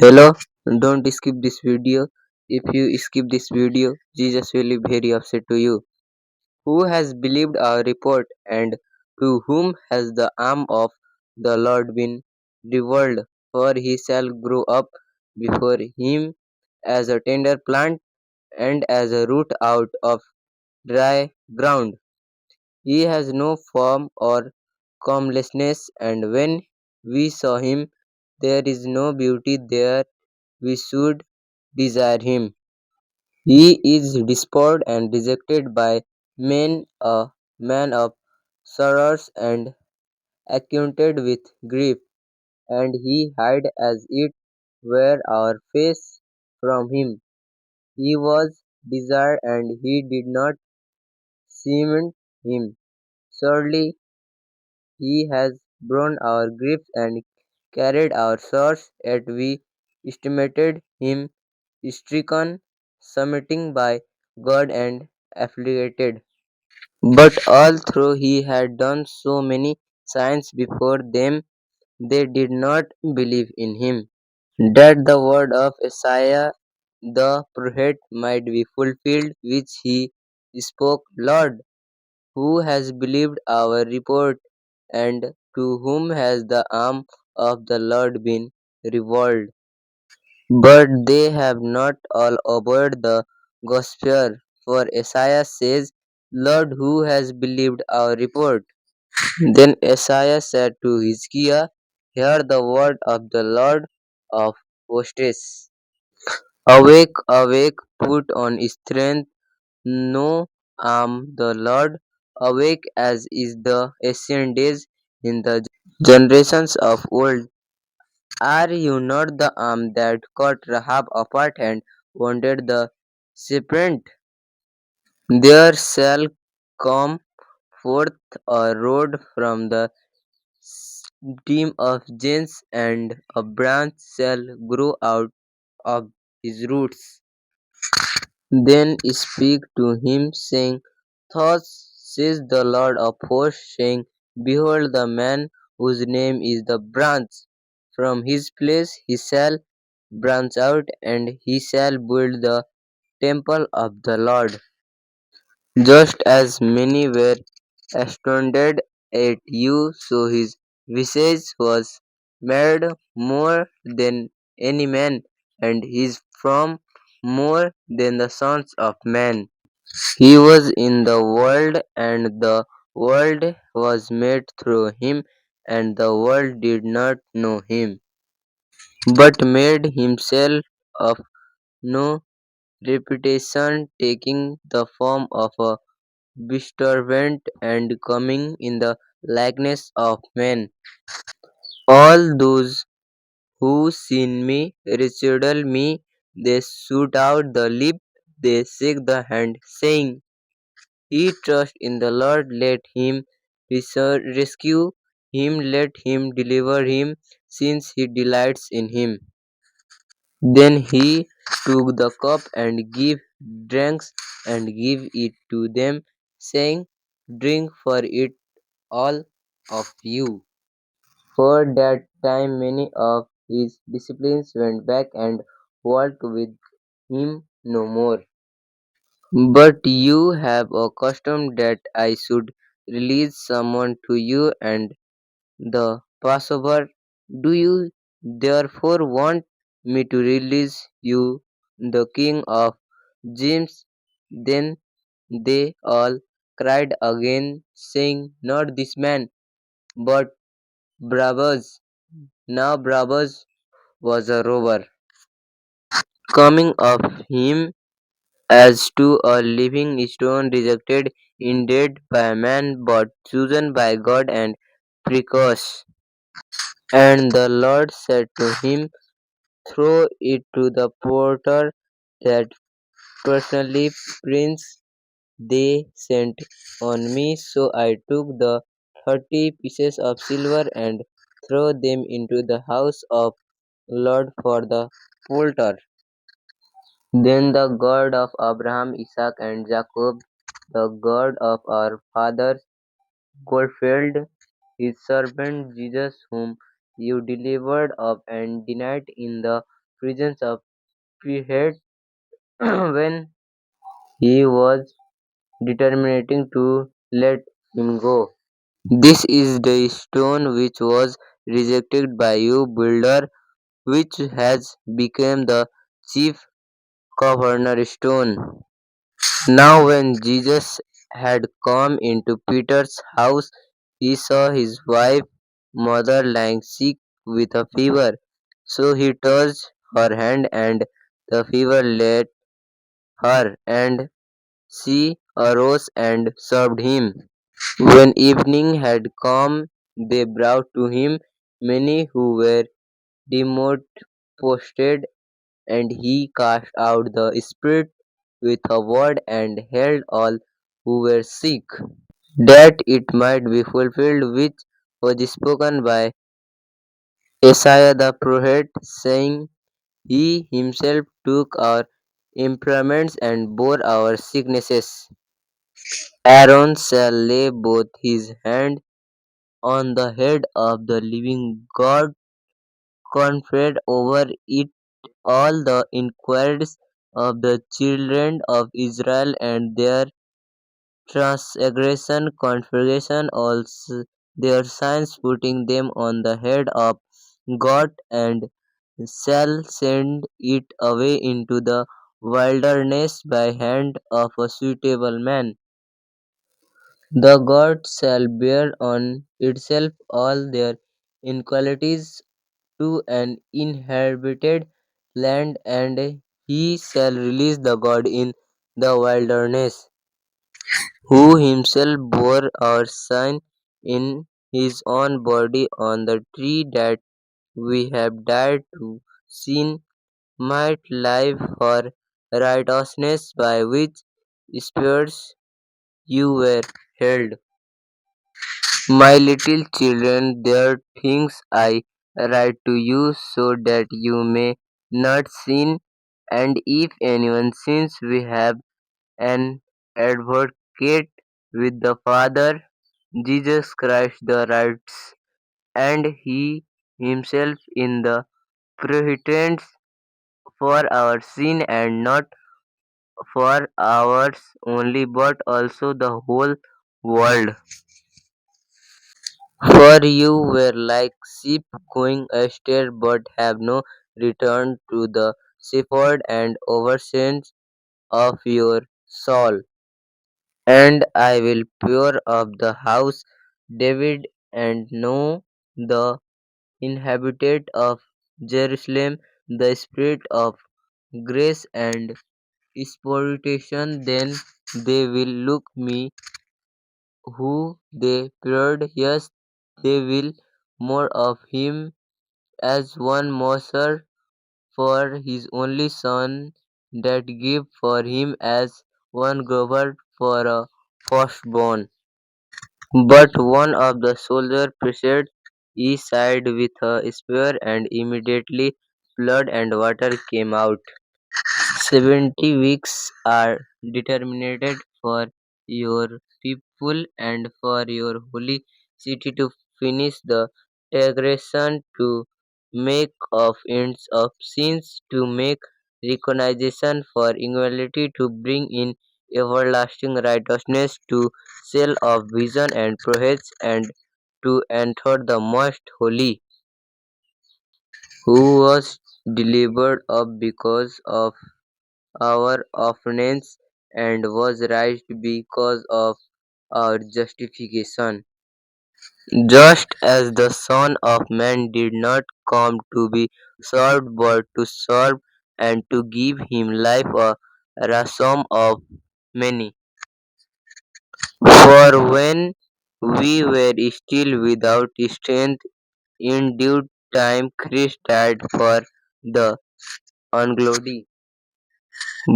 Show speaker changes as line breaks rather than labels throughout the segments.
Hello, don't skip this video. If you skip this video, Jesus will be very upset to you. Who has believed our report, and to whom has the arm of the Lord been revealed? For he shall grow up before him as a tender plant and as a root out of dry ground. He has no form or comeliness, and when we saw him, there is no beauty there we should desire him. He is despised and rejected by men, a man of sorrows and acquainted with grief, and he hid as it were our face from him. He was desired, and he did not seem him. Surely he has borne our griefs and carried our sorrows, yet we estimated him stricken, submitting by God and afflicted. But although he had done so many signs before them, they did not believe in him. That the word of Isaiah the prophet might be fulfilled, which he spoke, Lord, who has believed our report, and to whom has the arm of the Lord been revealed? But they have not all obeyed the gospel, for Isaiah says, Lord, who has believed our report? Then Isaiah said to Hezekiah, hear the word of the Lord of hosts. Awake, awake, put on strength, no arm the Lord, awake as is the ancient days in the generations of old. Are you not the arm that cut Rahab apart and wounded the serpent? There shall come forth a rod from the stem of Jesse, and a branch shall grow out of his roots. Then speak to him, saying, Thus says the Lord of hosts, saying, Behold, the man whose name is the branch. From his place he shall branch out, and he shall build the temple of the Lord. Just as many were astounded at you, so his visage was made more than any man, and his form more than the sons of men. He was in the world, and the world was made through him, and the world did not know him, but made himself of no reputation, taking the form of a servant and coming in the likeness of men. All those who seen me ridiculed me, they shoot out the lip, they shake the hand, saying, He trust in the Lord, let him rescue him, let him deliver him, since he delights in him. Then he took the cup and gave drinks and gave it to them, saying, Drink for it all of you. For that time many of his disciples went back and walked with him no more. But you have a custom that I should release someone to you and the Passover. Do you therefore want me to release you, the king of James? Then they all cried again, saying, Not this man, but Barabbas. Now Barabbas was a robber, coming of him as to a living stone rejected indeed by man, but chosen by God and precious. And the Lord said to him, Throw it to the porter that personally prints they sent on me. So I took the 30 pieces of silver and threw them into the house of Lord for the porter. Then the God of Abraham, Isaac, and Jacob, the God of our fathers, glorified his servant Jesus, whom you delivered up and denied in the presence of Pilate when he was determining to let him go. This is the stone which was rejected by you, builder, which has become the chief cornerstone. Now, when Jesus had come into Peter's house, he saw his wife, mother, lying sick with a fever. So he touched her hand, and the fever left her, and she arose and served him. When evening had come, they brought to him many who were demon posted, and he cast out the spirit with a word and healed all who were sick, that it might be fulfilled which was spoken by Isaiah the prophet, saying, He himself took our infirmities and bore our sicknesses. Aaron shall lay both his hands on the head of the living God, conferred over it all the inquiries of the children of Israel and their transgression, configuration, also their sins, putting them on the head of God, and shall send it away into the wilderness by hand of a suitable man. The God shall bear on itself all their inequalities to an inhabited land, and he shall release the God in the wilderness, who himself bore our sin in his own body on the tree, that we have died to sin, might live for righteousness, by which spirits you were held. My little children, there things I write to you, so that you may not sin. And if anyone sins, we have an advocate with the Father, Jesus Christ the righteous, and he himself in the penitence for our sin, and not for ours only, but also the whole world. For you were like sheep going astray, but have no return to the shepherd and overseer of your soul. And I will pour of the house David and know the inhabitant of Jerusalem the spirit of grace and exploitation. Then they will look me who they feared. Yes, they will more of him as one mourner for his only son, that give for him as one governed for a firstborn. But one of the soldiers pursued each side with a spear, and immediately blood and water came out. 70 weeks are determined for your people and for your holy city, to finish the transgression, to make of ends of sins, to make recognition for inequality, to bring in everlasting righteousness, to sell of vision and prophets, and to enter the most holy, who was delivered up because of our offense, and was raised because of our justification. Just as the Son of Man did not come to be served, but to serve, and to give him life a ransom of many. For when we were still without strength, in due time Christ died for the ungodly.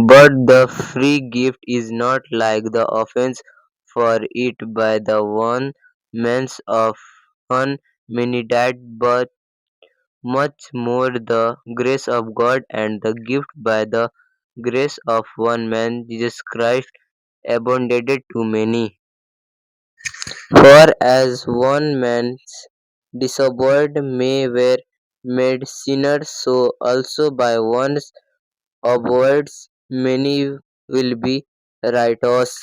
But the free gift is not like the offense, for it by the one man's often many died, but much more the grace of God and the gift by the grace of one man, Jesus Christ, abounded to many. For as one man's disobeyed may were made sinners, so also by one's obedience many will be righteous.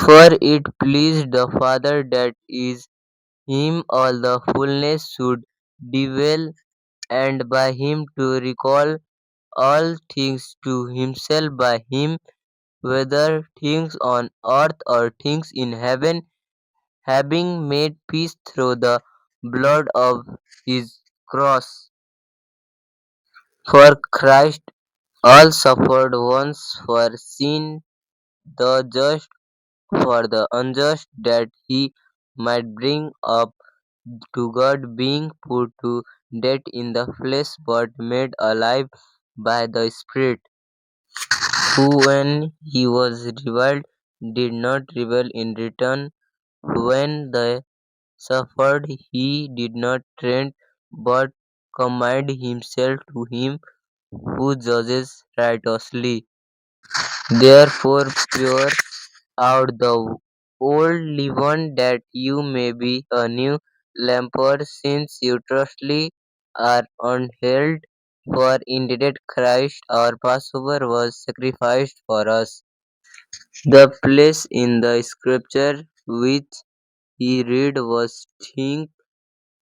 For it pleased the Father that is him all the fullness should dwell, and by him to recall all things to himself by him, whether things on earth or things in heaven, having made peace through the blood of his cross. For Christ all suffered once for sin, the just for the unjust, that he might bring up to God, being put to death in the flesh but made alive by the Spirit, who when he was reviled did not rebel in return. When they suffered he did not tremble, but commended himself to him who judges righteously. Therefore pure out the old leaven, that you may be a new lamper, since you trustly are unheld. For indeed Christ our Passover was sacrificed for us. The place in the scripture which he read was think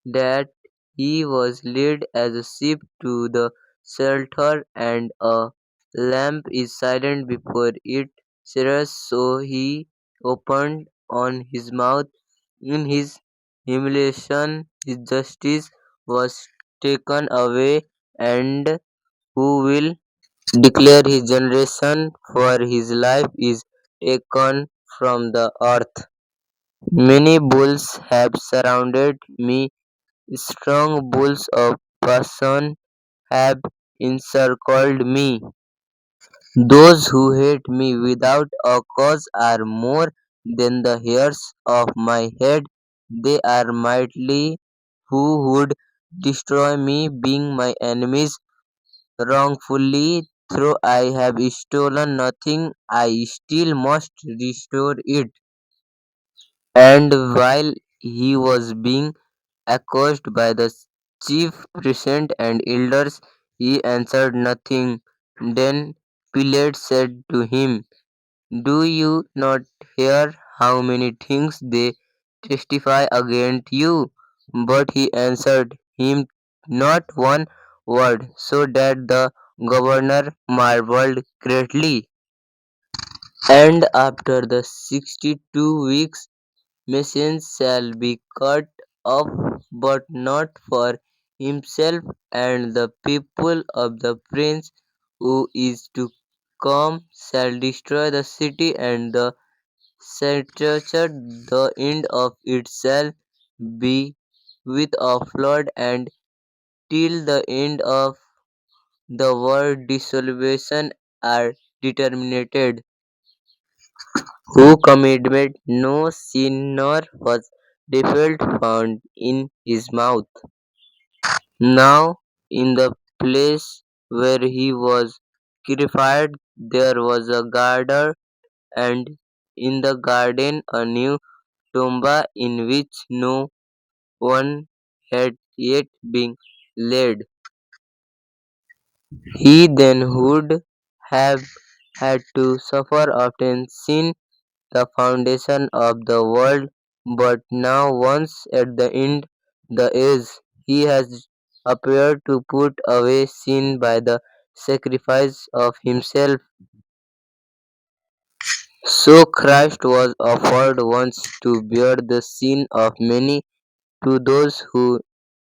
that he was led as a sheep to the slaughter, and a lamb is silent before its shearers, so he opened on his mouth. In his humiliation his justice was taken away, and who will declare his generation, for his life is taken from the earth. Many bulls have surrounded me, strong bulls of Bashan have encircled me. Those who hate me without a cause are more than the hairs of my head. They are mighty who would destroy me, being my enemies wrongfully. Though I have stolen nothing, I still must restore it. And while he was being accosted by the chief priests and elders, he answered nothing. Then Pilate said to him, do you not hear how many things they testify against you? But he answered him not one word, so that the governor marveled greatly. And after the 62 weeks, Messiah shall be cut off, but not for himself and the people of the prince who is to come shall destroy the city and the sanctuary. The end of it shall be with a flood, and till the end of the world dissolution are determined. Who committed no sin, nor was defiled found in his mouth. Now in the place where he was crucified there was a garden, and in the garden a new tomb in which no one had yet been laid. He then would have had to suffer often since the foundation of the world, but now once at the end the age, he has appeared to put away sin by the sacrifice of himself. So Christ was offered once to bear the sin of many. To those who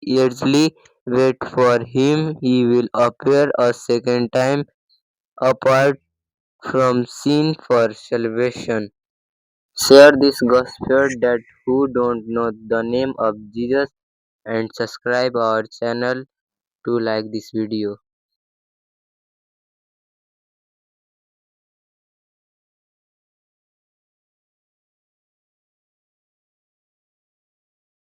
eagerly wait for him, he will appear a second time apart from sin for salvation. Share this gospel that who don't know the name of Jesus, and subscribe our channel to like this video.